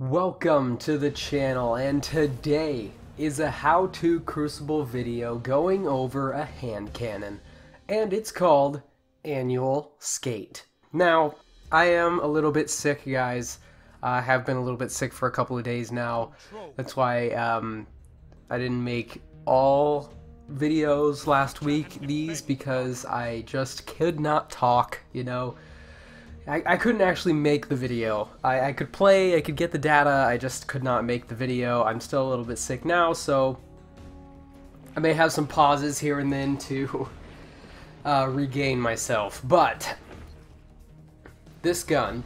Welcome to the channel, and today is a how-to Crucible video going over a hand cannon, and it's called Annual Skate. Now, I am a little bit sick, guys. I have been a little bit sick for a couple of days now. That's why I didn't make all videos last week, because I just could not talk, you know. I couldn't actually make the video. I could play, I could get the data, I just could not make the video. I'm still a little bit sick now, so I may have some pauses here and then to regain myself. But this gun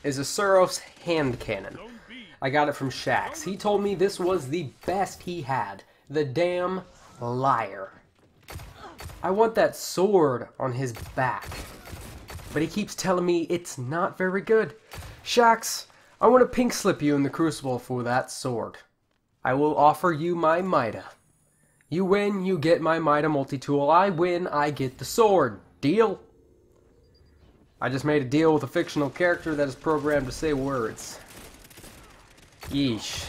is a Suros hand cannon. I got it from Shax. He told me this was the best he had. The damn liar. I want that sword on his back. But he keeps telling me it's not very good. Shax, I want to pink slip you in the Crucible for that sword. I will offer you my Mida. You win, you get my Mida multi-tool. I win, I get the sword. Deal? I just made a deal with a fictional character that is programmed to say words. Yeesh.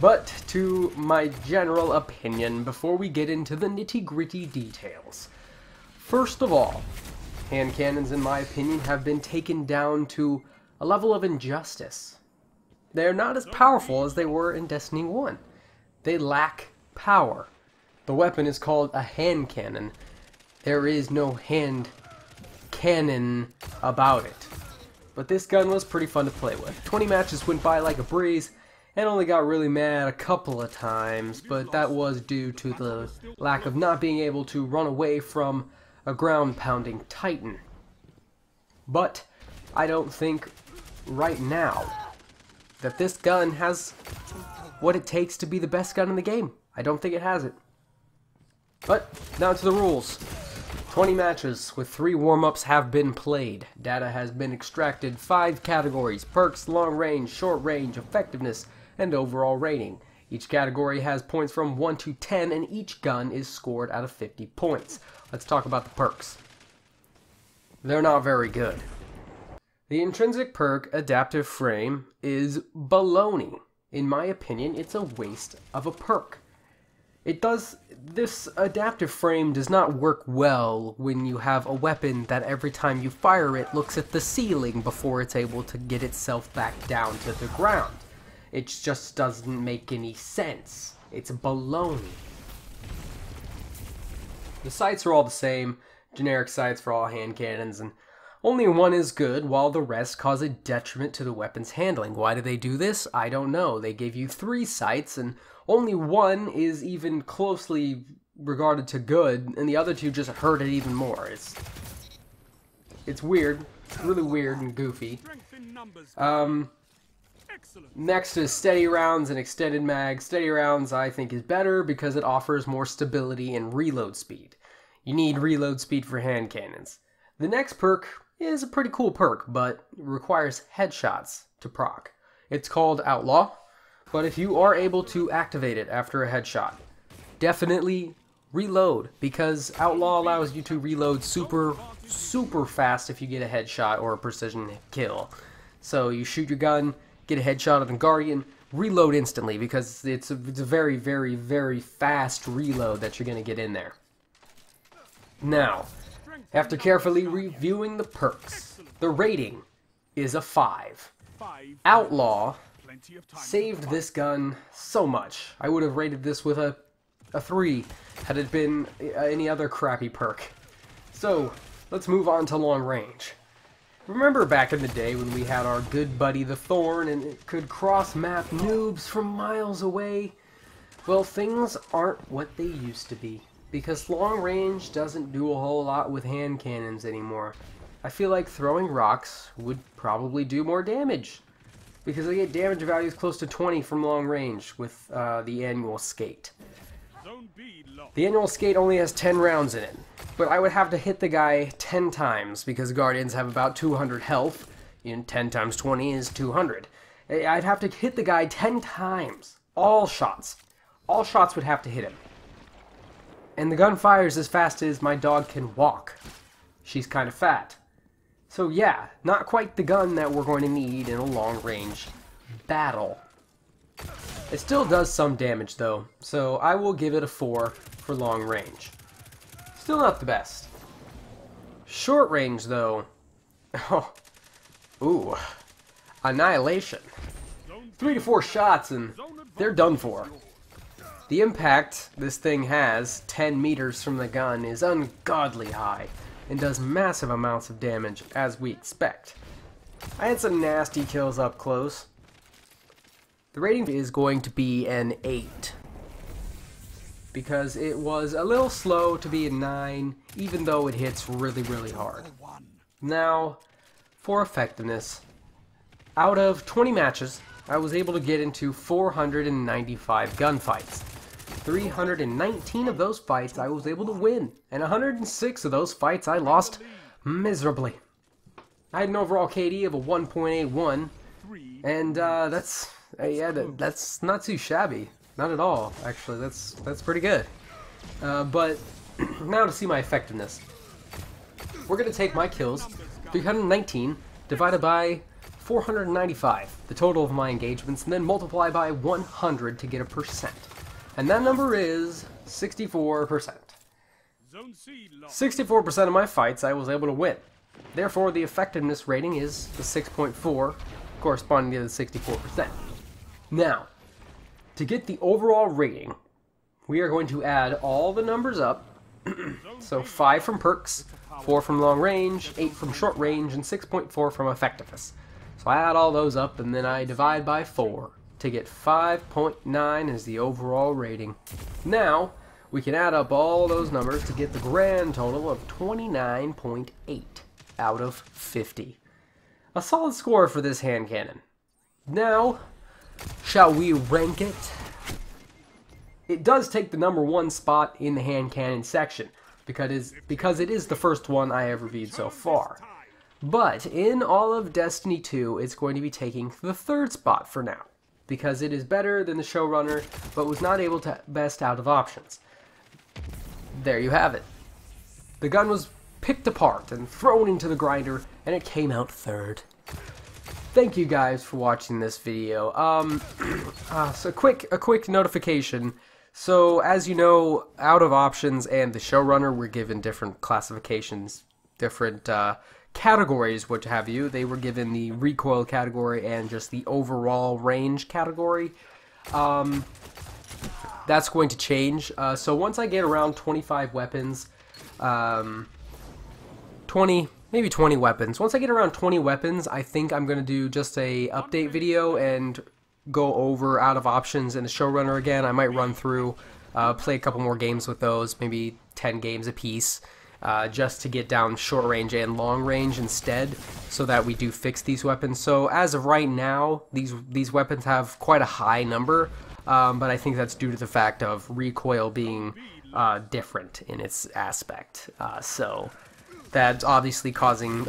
But to my general opinion, before we get into the nitty-gritty details. First of all, hand cannons, in my opinion, have been taken down to a level of injustice. They are not as powerful as they were in Destiny 1. They lack power. The weapon is called a hand cannon. There is no hand cannon about it. But this gun was pretty fun to play with. 20 matches went by like a breeze, and only got really mad a couple of times, but that was due to the lack of not being able to run away from a ground-pounding titan. But I don't think right now that this gun has what it takes to be the best gun in the game. I don't think it has it. But now to the rules. 20 matches with 3 warm-ups have been played. Data has been extracted. 5 categories: perks, long range, short range, effectiveness, and overall rating. Each category has points from 1 to 10, and each gun is scored out of 50 points. Let's talk about the perks. They're not very good. The intrinsic perk adaptive frame is baloney. In my opinion, it's a waste of a perk. This adaptive frame does not work well when you have a weapon that every time you fire it looks at the ceiling before it's able to get itself back down to the ground. It just doesn't make any sense. It's baloney. The sights are all the same, generic sights for all hand cannons, and only one is good, while the rest cause a detriment to the weapon's handling. Why do they do this? I don't know. They give you 3 sights, and only one is even closely regarded to good, and the other 2 just hurt it even more. It's weird. It's really weird and goofy. Next is steady rounds and extended mag. Steady rounds I think is better because it offers more stability and reload speed. You need reload speed for hand cannons. The next perk is a pretty cool perk, but requires headshots to proc. It's called Outlaw, but if you are able to activate it after a headshot, definitely reload, because Outlaw allows you to reload super fast if you get a headshot or a precision kill. So you shoot your gun, get a headshot on the Guardian, reload instantly, because it's a very, very, very fast reload that you're going to get in there. Now, after carefully reviewing the perks, the rating is a 5. Outlaw saved this gun so much. I would have rated this with a 3 had it been any other crappy perk. So, let's move on to long range. Remember back in the day when we had our good buddy the Thorn and it could cross-map noobs from miles away? Well, things aren't what they used to be, because long range doesn't do a whole lot with hand cannons anymore. I feel like throwing rocks would probably do more damage, because they get damage values close to 20 from long range with the Annual Skate. The Annual Skate only has 10 rounds in it, but I would have to hit the guy 10 times because Guardians have about 200 health, and 10 times 20 is 200. I'd have to hit the guy 10 times. All shots. All shots would have to hit him. And the gun fires as fast as my dog can walk. She's kind of fat. So yeah, not quite the gun that we're going to need in a long range battle. It still does some damage though, so I will give it a 4 for long range. Still not the best. Short range though, oh, ooh, annihilation. 3 to 4 shots and they're done for. The impact this thing has, 10 meters from the gun, is ungodly high and does massive amounts of damage as we expect. I had some nasty kills up close. The rating is going to be an 8 because it was a little slow to be a 9 even though it hits really, really hard. Now, for effectiveness, out of 20 matches, I was able to get into 495 gunfights. 319 of those fights I was able to win, and 106 of those fights I lost miserably. I had an overall KD of a 1.81, and that's not too shabby. Not at all, actually. That's pretty good. But now to see my effectiveness. We're going to take my kills, 319, divided by 495, the total of my engagements, and then multiply by 100 to get a percent. And that number is 64%. 64% of my fights I was able to win. Therefore, the effectiveness rating is the 6.4, corresponding to the 64%. Now, to get the overall rating, we are going to add all the numbers up. So 5 from perks, 4 from long range, 8 from short range, and 6.4 from effectiveness. So I add all those up and then I divide by 4 to get 5.9 as the overall rating. Now, we can add up all those numbers to get the grand total of 29.8 out of 50. A solid score for this hand cannon. Now, shall we rank it? It does take the number 1 spot in the hand cannon section because it is the first one I have reviewed so far. But in all of Destiny 2, it's going to be taking the 3rd spot for now, because it is better than the Showrunner, but was not able to best out of options. There you have it. The gun was picked apart and thrown into the grinder, and it came out 3rd. Thank you guys for watching this video. So a quick notification. So as you know, out of options and the Showrunner were given different classifications, different categories, what have you. They were given the recoil category and just the overall range category. That's going to change. So once I get around 25 weapons, 20 weapons. Once I get around 20 weapons, I think I'm going to do just a update video and go over out of options and the Showrunner again. I might run through, play a couple more games with those, maybe 10 games apiece. Just to get down short range and long range instead, so that we do fix these weapons. So as of right now, these weapons have quite a high number, but I think that's due to the fact of recoil being different in its aspect. So that's obviously causing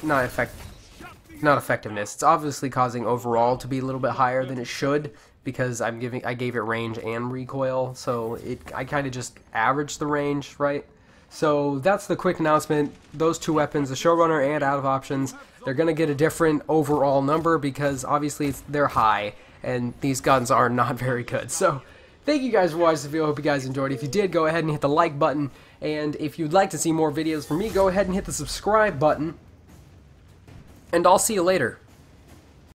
not effectiveness. It's obviously causing overall to be a little bit higher than it should, because I gave it range and recoil, so I kind of just averaged the range, right? So that's the quick announcement. Those 2 weapons, the Showrunner and out of options, they're going to get a different overall number because obviously they're high and these guns are not very good. So thank you guys for watching this video. I hope you guys enjoyed. If you did, go ahead and hit the like button. And if you'd like to see more videos from me, go ahead and hit the subscribe button. And I'll see you later.